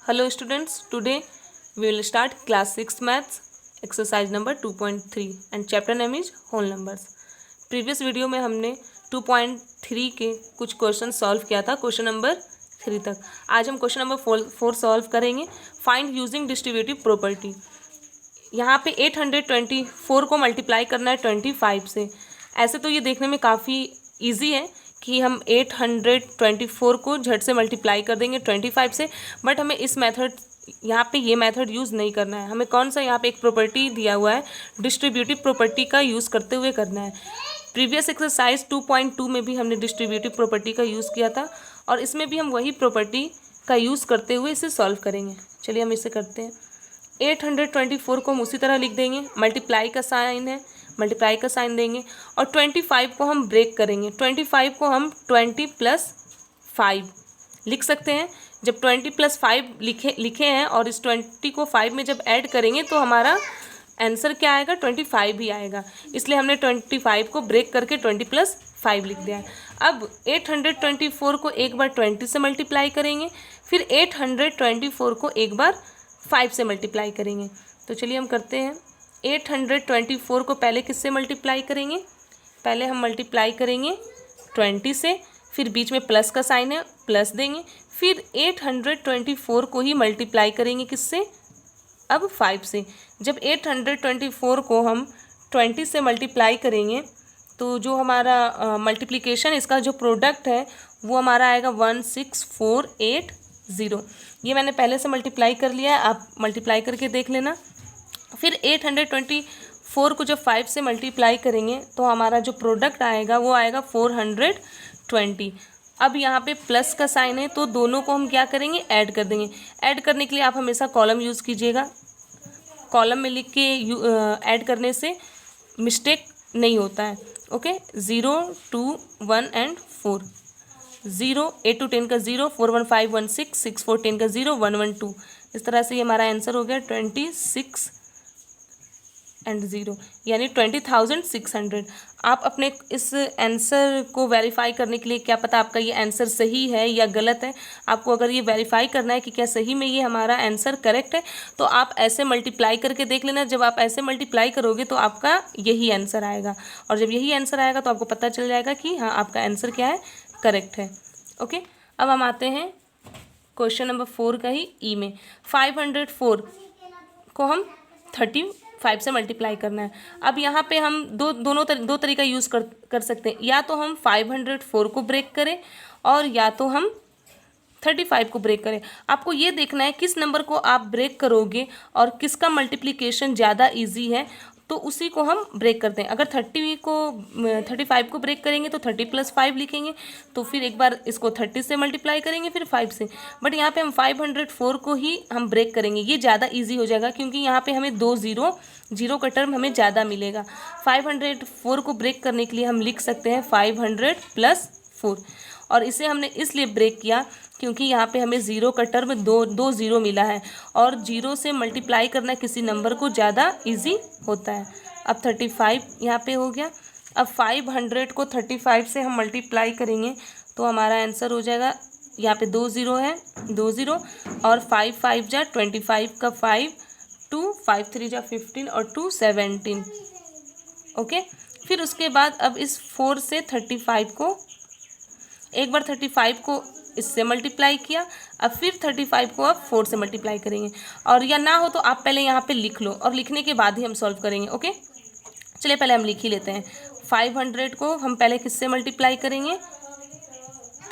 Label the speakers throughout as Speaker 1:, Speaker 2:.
Speaker 1: Hello students, today we will start class 6 maths exercise number 2.3 and chapter name is whole numbers. Previous video में हमने 2.3 के कुछ question solve किया था question number 3 तक. आज हम क्वेश्चन नंबर 4 सॉल्व करेंगे. Find using distributive property. यहाँ पे 824 को मल्टीप्लाई करना है 25 से. ऐसे तो ये देखने में काफ़ी ईजी है कि हम 824 को झट से मल्टीप्लाई कर देंगे 25 से, बट हमें इस मेथड यहाँ पे ये मेथड यूज़ नहीं करना है. हमें कौन सा यहाँ पे एक प्रॉपर्टी दिया हुआ है डिस्ट्रीब्यूटिव प्रॉपर्टी का यूज़ करते हुए करना है. प्रीवियस एक्सरसाइज 2.2 में भी हमने डिस्ट्रीब्यूटिव प्रॉपर्टी का यूज़ किया था और इसमें भी हम वही प्रॉपर्टी का यूज़ करते हुए इसे सॉल्व करेंगे. चलिए हम इसे करते हैं. 824 को हम उसी तरह लिख देंगे. मल्टीप्लाई का साइन है, मल्टीप्लाई का साइन देंगे और 25 को हम ब्रेक करेंगे. 25 को हम 20 + 5 लिख सकते हैं. जब 20 + 5 लिखे हैं और इस 20 को 5 में जब ऐड करेंगे तो हमारा आंसर क्या आएगा, 25 ही आएगा. इसलिए हमने 25 को ब्रेक करके 20 + 5 लिख दिया है. अब 824 को एक बार 20 से मल्टीप्लाई करेंगे, फिर 824 को एक बार 5 से मल्टीप्लाई करेंगे. तो चलिए हम करते हैं. 824 को पहले किससे मल्टीप्लाई करेंगे, पहले हम मल्टीप्लाई करेंगे 20 से, फिर बीच में प्लस का साइन है प्लस देंगे, फिर 824 को ही मल्टीप्लाई करेंगे किससे, अब 5 से. जब 824 को हम 20 से मल्टीप्लाई करेंगे तो जो हमारा मल्टीप्लिकेशन इसका जो प्रोडक्ट है वो हमारा आएगा 16480. ये मैंने पहले से मल्टीप्लाई कर लिया है, आप मल्टीप्लाई करके देख लेना. फिर 824 को जब 5 से मल्टीप्लाई करेंगे तो हमारा जो प्रोडक्ट आएगा वो आएगा 420. अब यहाँ पे प्लस का साइन है तो दोनों को हम क्या करेंगे, ऐड कर देंगे. ऐड करने के लिए आप हमेशा कॉलम यूज़ कीजिएगा. कॉलम में लिख के ऐड करने से मिस्टेक नहीं होता है. Okay, 0 2 1 and 4. 0 8 to 10 का 0, 4 1 5 1 6, 6 4 10 का 0, 1 1 2. इस तरह से ये हमारा आंसर हो गया 26 एंड 0 यानी 20,600. आप अपने इस आंसर को वेरीफाई करने के लिए, क्या पता आपका ये आंसर सही है या गलत है, आपको अगर ये वेरीफाई करना है कि क्या सही में ये हमारा आंसर करेक्ट है तो आप ऐसे मल्टीप्लाई करके देख लेना. जब आप ऐसे मल्टीप्लाई करोगे तो आपका यही आंसर आएगा और जब यही आंसर आएगा तो आपको पता चल जाएगा कि हाँ आपका आंसर क्या है, करेक्ट है. ओके, अब हम आते हैं क्वेश्चन नंबर 4 का ही ई में. 504 को हम 35 से मल्टीप्लाई करना है. अब यहाँ पे हम दो तरीका यूज़ कर सकते हैं. या तो हम 504 को ब्रेक करें और या तो हम 35 को ब्रेक करें. आपको ये देखना है किस नंबर को आप ब्रेक करोगे और किसका मल्टीप्लिकेशन ज़्यादा इजी है तो उसी को हम ब्रेक करते हैं. अगर 35 को ब्रेक करेंगे तो 30 + 5 लिखेंगे, तो फिर एक बार इसको 30 से मल्टीप्लाई करेंगे फिर 5 से. बट यहाँ पे हम 504 को ही हम ब्रेक करेंगे, ये ज़्यादा इजी हो जाएगा क्योंकि यहाँ पे हमें 2 जीरो का टर्म हमें ज़्यादा मिलेगा. 504 को ब्रेक करने के लिए हम लिख सकते हैं 500 + 4 और इसे हमने इसलिए ब्रेक किया क्योंकि यहाँ पे हमें 0 का टर्म दो जीरो मिला है और 0 से मल्टीप्लाई करना किसी नंबर को ज़्यादा इजी होता है. अब 35 यहाँ पे हो गया. अब 500 को 35 से हम मल्टीप्लाई करेंगे तो हमारा आंसर हो जाएगा, यहाँ पे 2 0 है, 2 0 और 5 5 जा 25 का 5, 2 5 3 जा 15 और 2 17. ओके, फिर उसके बाद अब इस 4 से 35 को एक बार 35 को इससे मल्टीप्लाई किया, अब फिर 35 को अब 4 से मल्टीप्लाई करेंगे. और या ना हो तो आप पहले यहाँ पे लिख लो और लिखने के बाद ही हम सॉल्व करेंगे. ओके, चलिए पहले हम लिख ही लेते हैं. 500 को हम पहले किससे मल्टीप्लाई करेंगे,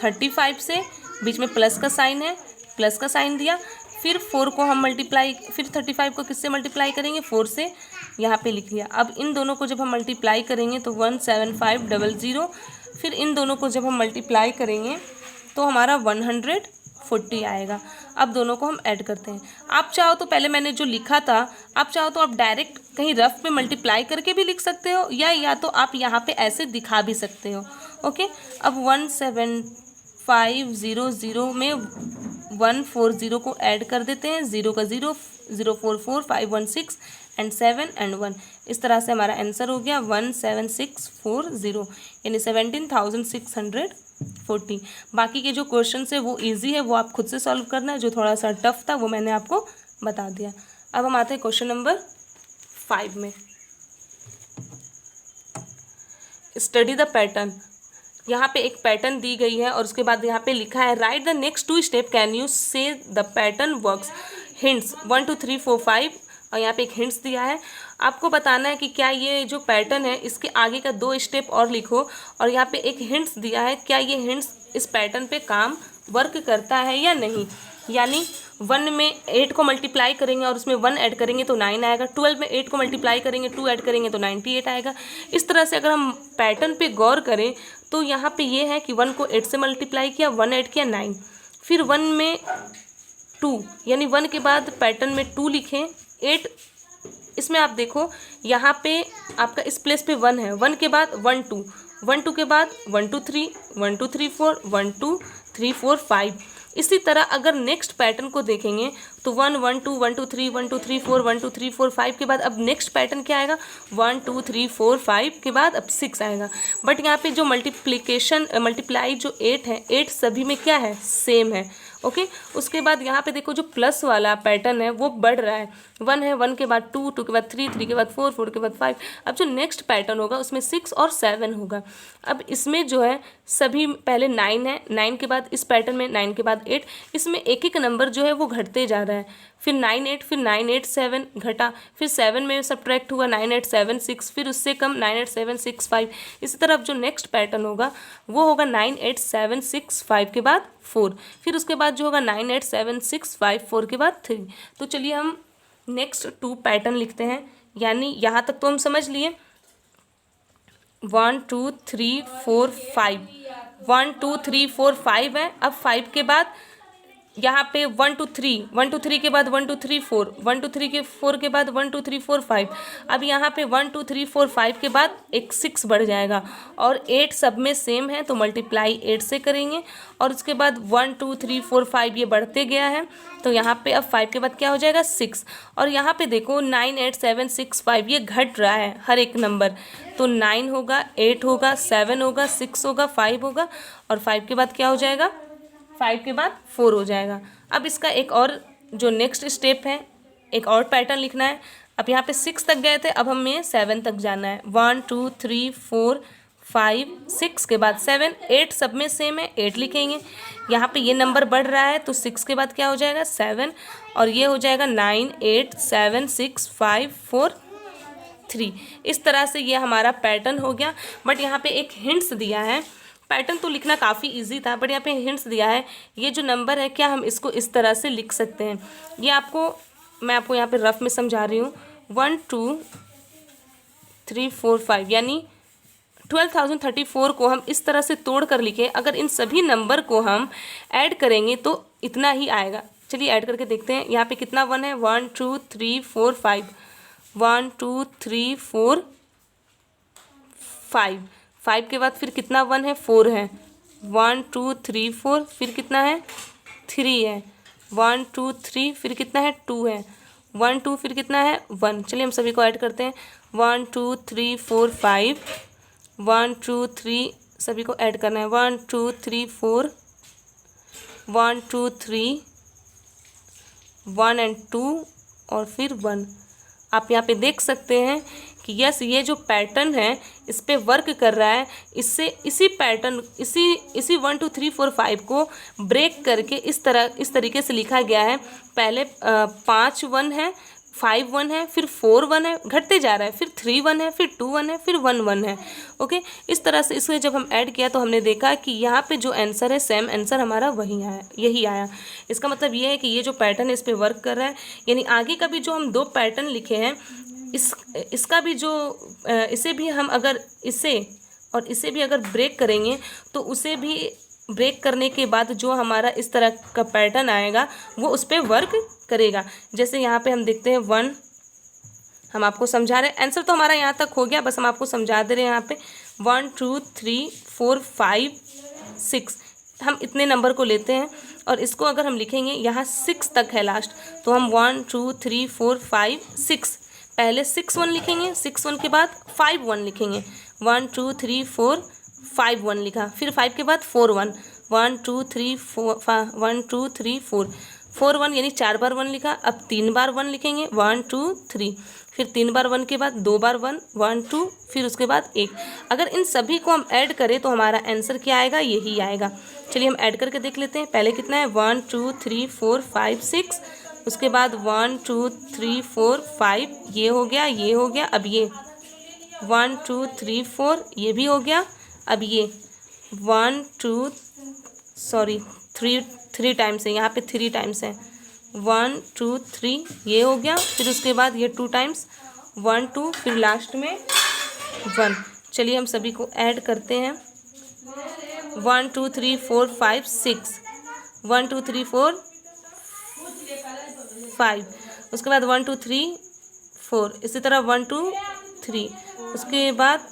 Speaker 1: 35 से, बीच में प्लस का साइन है, प्लस का साइन दिया. फिर 4 को हम फिर 35 को किससे मल्टीप्लाई करेंगे, 4 से, यहाँ पे लिख लिया. अब इन दोनों को जब हम मल्टीप्लाई करेंगे तो 17500. फिर इन दोनों को जब हम मल्टीप्लाई करेंगे तो हमारा 140 आएगा. अब दोनों को हम ऐड करते हैं. आप चाहो तो पहले मैंने जो लिखा था, आप चाहो तो आप डायरेक्ट कहीं रफ में मल्टीप्लाई करके भी लिख सकते हो या तो आप यहाँ पे ऐसे दिखा भी सकते हो. ओके, अब 17500 में 140 को ऐड कर देते हैं. 0 का 0, 044 516 एंड 7 एंड 1. इस तरह से हमारा आंसर हो गया 17640 यानी 17,600 40। बाकी के जो क्वेश्चन है वो इजी है, वो आप खुद से सॉल्व करना है, जो थोड़ा सा टफ था वो मैंने आपको बता दिया। अब हम आते हैं क्वेश्चन नंबर 5 में। Study the pattern. यहाँ पे एक पैटर्न दी गई है और उसके बाद यहाँ पे लिखा है right the next 2 step, can you से द पैटर्न वर्क्स। हिंट्स 1 2 3 4 5 और यहाँ पे एक हिंट्स दिया है। आपको बताना है कि क्या ये जो पैटर्न है इसके आगे का 2 स्टेप और लिखो, और यहाँ पे एक हिंट्स दिया है, क्या ये हिंट्स इस पैटर्न पे काम वर्क करता है या नहीं। यानी 1 में 8 को मल्टीप्लाई करेंगे और उसमें 1 ऐड करेंगे तो 9 आएगा, 12 में 8 को मल्टीप्लाई करेंगे 2 ऐड करेंगे तो 98 आएगा। इस तरह से अगर हम पैटर्न पे गौर करें तो यहाँ पे ये है कि 1 को 8 से मल्टीप्लाई किया, 1 ऐड किया 9, फिर 1 में 2 यानी 1 के बाद पैटर्न में 2 लिखें, 8। इसमें आप देखो यहाँ पे आपका इस प्लेस पे 1 है, 1 के बाद 1 2, 1 2 के बाद 1 2 3, 1 2 3 4, 1 2 3 4 5। इसी तरह अगर नेक्स्ट पैटर्न को देखेंगे तो 1 1 2 1 2 3 1 2 3 4 1 2 3 4 5 के बाद अब नेक्स्ट पैटर्न क्या आएगा, 1 2 3 4 5 के बाद अब 6 आएगा। बट यहाँ पे जो मल्टीप्लाई जो 8 है, 8 सभी में क्या है, सेम है। ओके, उसके बाद यहाँ पे देखो जो प्लस वाला पैटर्न है वो बढ़ रहा है, 1 है, 1 के बाद 2, 2 के बाद 3, 3 के बाद 4, 4 के बाद 5। अब जो नेक्स्ट पैटर्न होगा उसमें 6 और 7 होगा। अब इसमें जो है सभी पहले 9 है, 9 के बाद इस पैटर्न में 9 के बाद 8, इसमें एक एक नंबर जो है वो घटते जा रहा है। फिर 9 8, फिर 9 8 7 घटा, फिर 7 में सब्ट्रैक्ट हुआ 9 8 7 6, फिर उससे कम 9 8 7 6 5। इसी तरह जो नेक्स्ट पैटर्न होगा वो होगा 9 8 7 6 5 के बाद 4, फिर उसके बाद जो होगा 9 8 7 6 5 4 के बाद 3। तो चलिए हम नेक्स्ट 2 पैटर्न लिखते हैं। यानी यहाँ तक तो हम समझ लिए 1 2 3 4 5, 1 2 3 4 5 है। अब 5 के बाद यहाँ पे 1 2 3, 1 2 3 के बाद 1 2 3 4, 1 2 3 के 4 के बाद 1 2 3 4 5। अब यहाँ पे 1 2 3 4 5 के बाद एक 6 बढ़ जाएगा और 8 सब में सेम है तो मल्टीप्लाई 8 से करेंगे, और उसके बाद 1 2 3 4 5 ये बढ़ते गया है तो यहाँ पे अब 5 के बाद क्या हो जाएगा, 6। और यहाँ पे देखो 9 8 7 6 5 ये घट रहा है हर एक नंबर, तो 9 होगा, 8 होगा, 7 होगा, 6 होगा, 5 होगा, और 5 के बाद क्या हो जाएगा, 5 के बाद 4 हो जाएगा। अब इसका एक और जो नेक्स्ट स्टेप है, एक और पैटर्न लिखना है। अब यहाँ पे 6 तक गए थे, अब हमें 7 तक जाना है। 1 2 3 4 5 6 के बाद 7, 8 सब में सेम है, 8 लिखेंगे। यहाँ पे ये नंबर बढ़ रहा है तो 6 के बाद क्या हो जाएगा, 7, और ये हो जाएगा 9 8 7 6 5 4 3। इस तरह से ये हमारा पैटर्न हो गया। बट यहाँ पे एक हिंट्स दिया है, पैटर्न तो लिखना काफ़ी इजी था बट यहाँ पे हिंट्स दिया है। ये जो नंबर है क्या हम इसको इस तरह से लिख सकते हैं, ये मैं आपको यहाँ पे रफ में समझा रही हूँ। 1 2 3 4 5 यानी 12,034 को हम इस तरह से तोड़ कर लिखें। अगर इन सभी नंबर को हम ऐड करेंगे तो इतना ही आएगा। चलिए ऐड करके देखते हैं। यहाँ पे कितना 1 है, 1 2 3 4 5, 1 2 3 4 5, 5 के बाद फिर कितना 1 है, 4 है, 1 2 3 4, फिर कितना है 3 है, 1 2 3, फिर कितना है 2 है, 1 2, फिर कितना है 1। चलिए हम सभी को ऐड करते हैं। 1 2 3 4 5, 1 2 3, सभी को ऐड करना है। 1 2 3 4, 1 2 3, 1 एंड 2 और फिर 1। आप यहाँ पे देख सकते हैं कि यस ये जो पैटर्न है इस पे वर्क कर रहा है। इससे इसी पैटर्न इसी 1 2 3 4 5 को ब्रेक करके इस तरीके से लिखा गया है। पहले 5 1 है, 5 1 है, फिर 4 1 है, घटते जा रहा है, फिर 3 1 है, फिर 2 1 है, फिर 1 1 है। ओके, इस तरह से इसमें जब हम ऐड किया तो हमने देखा कि यहाँ पे जो आंसर है सेम आंसर हमारा वही आया, यही आया। इसका मतलब ये है कि ये जो पैटर्न है इस पे वर्क कर रहा है। यानी आगे का भी जो हम 2 पैटर्न लिखे हैं इसका भी जो इसे भी हम अगर इसे और इसे भी अगर ब्रेक करेंगे तो उसे भी ब्रेक करने के बाद जो हमारा इस तरह का पैटर्न आएगा वो उस पर वर्क करेगा। जैसे यहाँ पे हम देखते हैं 1, हम आपको समझा रहे हैं, आंसर तो हमारा यहाँ तक हो गया, बस हम आपको समझा दे रहे हैं। यहाँ पे 1 2 3 4 5 6 हम इतने नंबर को लेते हैं और इसको अगर हम लिखेंगे यहाँ 6 तक है लास्ट, तो हम 1 2 3 4 5 6 पहले 6 1 लिखेंगे, 6 1 के बाद 5 1 लिखेंगे, 1 2 3 4 5 1 लिखा, फिर 5 के बाद 4 1, 1 2 3 4 1 2 3 4, 4 1 यानी 4 बार 1 लिखा। अब 3 बार 1 लिखेंगे, 1 2 3, फिर 3 बार 1 के बाद 2 बार 1 1 2, फिर उसके बाद 1। अगर इन सभी को हम ऐड करें तो हमारा आंसर क्या आएगा, यही आएगा। चलिए हम ऐड करके देख लेते हैं। पहले कितना है, 1 2 3 4 5 6, उसके बाद 1 2 3 4 5, ये हो गया, ये हो गया। अब ये 1 2 3 4, ये भी हो गया। अब ये 1 2 सॉरी 3 टाइम्स है, यहाँ पे 3 टाइम्स है, 1 2 3, ये हो गया। फिर उसके बाद ये 2 टाइम्स, 1 2, फिर लास्ट में 1। चलिए हम सभी को ऐड करते हैं। 1 2 3 4 5 6, 1 2 3 4 5, उसके बाद 1 2 3 4, इसी तरह 1 2 3, उसके बाद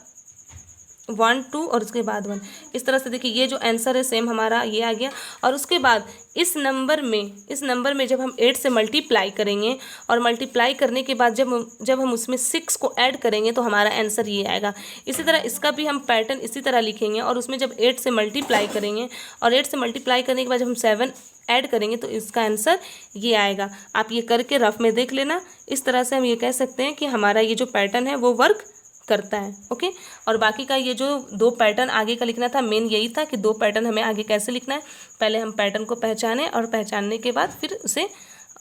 Speaker 1: 1 2 और उसके बाद 1। इस तरह से देखिए ये जो आंसर है सेम हमारा ये आ गया। और उसके बाद इस नंबर में जब हम 8 से मल्टीप्लाई करेंगे और मल्टीप्लाई करने के बाद जब हम उसमें 6 को ऐड करेंगे तो हमारा आंसर ये आएगा। इसी तरह इसका भी हम पैटर्न इसी तरह लिखेंगे और उसमें जब 8 से मल्टीप्लाई करेंगे और 8 से मल्टीप्लाई करने के बाद जब हम 7 ऐड करेंगे तो इसका आंसर ये आएगा। आप ये करके रफ में देख लेना। इस तरह से हम ये कह सकते हैं कि हमारा ये जो पैटर्न है वो वर्क करता है। ओके, और बाकी का ये जो 2 पैटर्न आगे का लिखना था, मेन यही था कि 2 पैटर्न हमें आगे कैसे लिखना है। पहले हम पैटर्न को पहचानें और पहचानने के बाद फिर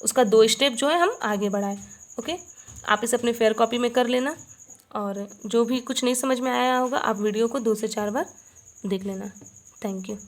Speaker 1: उसका 2 स्टेप जो है हम आगे बढ़ाएं। ओके, आप इसे अपने फेयर कॉपी में कर लेना और जो भी कुछ नहीं समझ में आया होगा आप वीडियो को 2 से 4 बार देख लेना। Thank you.